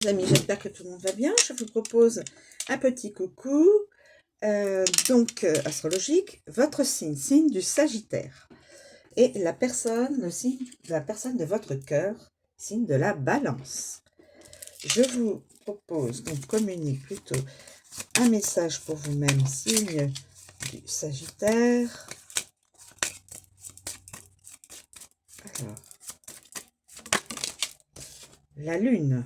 Amis, j'espère que tout le monde va bien. Je vous propose un petit coucou, astrologique, votre signe du Sagittaire. Et la personne de votre cœur, signe de la Balance. Je vous propose, donc communique plutôt un message pour vous-même, signe du Sagittaire. Alors, la Lune.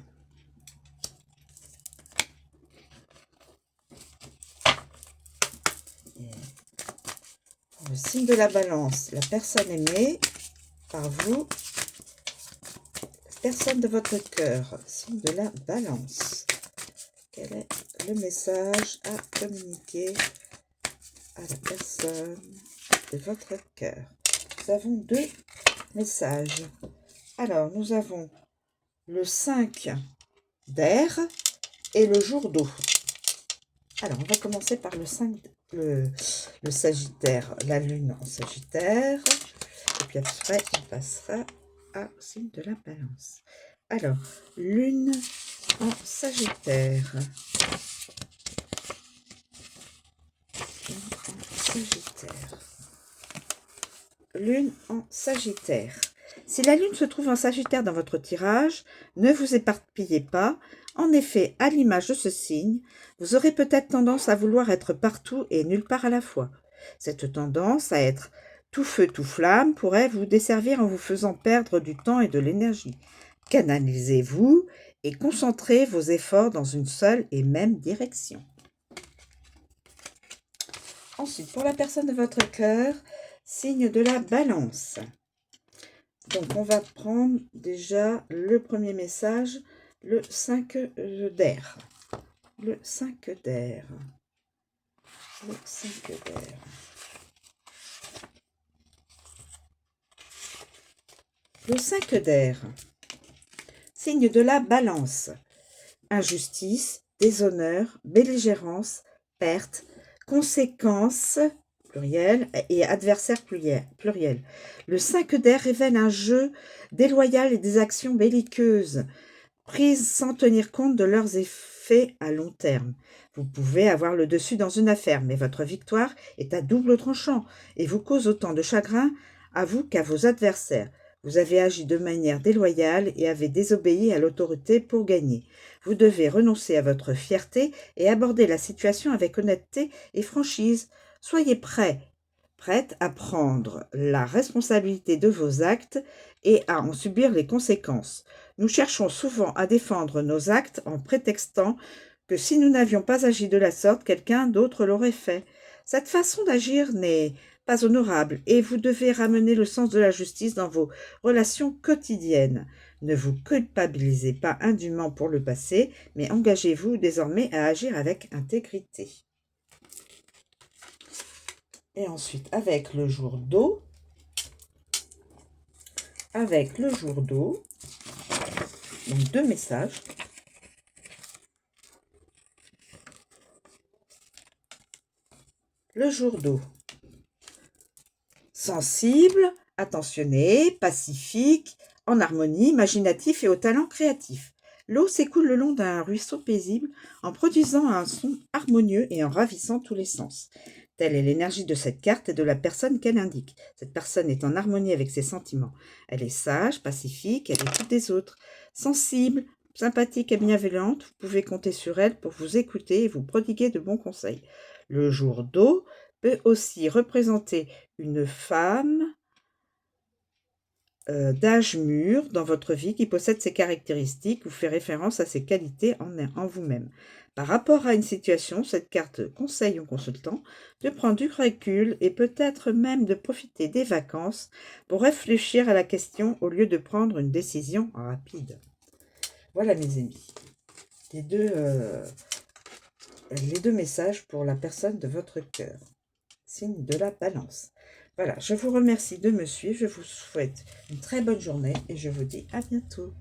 Le signe de la Balance, la personne aimée par vous, la personne de votre cœur, signe de la Balance. Quel est le message à communiquer à la personne de votre cœur? Nous avons deux messages. Alors, nous avons le 5 d'air et le jour d'eau. Alors, on va commencer par le 5, le Sagittaire, la Lune en Sagittaire. Et puis après, on passera au signe de la Balance. Alors, Lune en Sagittaire. Lune en Sagittaire. Si la Lune se trouve en Sagittaire dans votre tirage, ne vous éparpillez pas. En effet, à l'image de ce signe, vous aurez peut-être tendance à vouloir être partout et nulle part à la fois. Cette tendance à être tout feu, tout flamme pourrait vous desservir en vous faisant perdre du temps et de l'énergie. Canalisez-vous et concentrez vos efforts dans une seule et même direction. Ensuite, pour la personne de votre cœur, signe de la Balance. Donc, on va prendre déjà le premier message, le 5 d'air. Le 5 d'air. Le 5 d'air. Le 5 d'air. Signe de la Balance. Injustice, déshonneur, belligérance, perte, conséquences, pluriel, et adversaire pluriel. Le 5 d'air révèle un jeu déloyal et des actions belliqueuses, prises sans tenir compte de leurs effets à long terme. Vous pouvez avoir le dessus dans une affaire, mais votre victoire est à double tranchant et vous cause autant de chagrin à vous qu'à vos adversaires. Vous avez agi de manière déloyale et avez désobéi à l'autorité pour gagner. Vous devez renoncer à votre fierté et aborder la situation avec honnêteté et franchise. Soyez prête à prendre la responsabilité de vos actes et à en subir les conséquences. Nous cherchons souvent à défendre nos actes en prétextant que si nous n'avions pas agi de la sorte, quelqu'un d'autre l'aurait fait. Cette façon d'agir n'est pas honorable et vous devez ramener le sens de la justice dans vos relations quotidiennes. Ne vous culpabilisez pas indûment pour le passé, mais engagez-vous désormais à agir avec intégrité. Et ensuite, avec le jour d'eau, donc deux messages. Le jour d'eau. Sensible, attentionné, pacifique, en harmonie, imaginatif et au talent créatif. L'eau s'écoule le long d'un ruisseau paisible en produisant un son harmonieux et en ravissant tous les sens. Telle est l'énergie de cette carte et de la personne qu'elle indique. Cette personne est en harmonie avec ses sentiments. Elle est sage, pacifique, elle écoute des autres. Sensible, sympathique et bienveillante, vous pouvez compter sur elle pour vous écouter et vous prodiguer de bons conseils. Le jour d'eau peut aussi représenter une femme d'âge mûr dans votre vie qui possède ces caractéristiques ou fait référence à ces qualités en vous-même. Par rapport à une situation, cette carte conseille au consultant de prendre du recul et peut-être même de profiter des vacances pour réfléchir à la question au lieu de prendre une décision rapide. Voilà mes amis, les deux messages pour la personne de votre cœur, signe de la Balance. Voilà, je vous remercie de me suivre, je vous souhaite une très bonne journée et je vous dis à bientôt.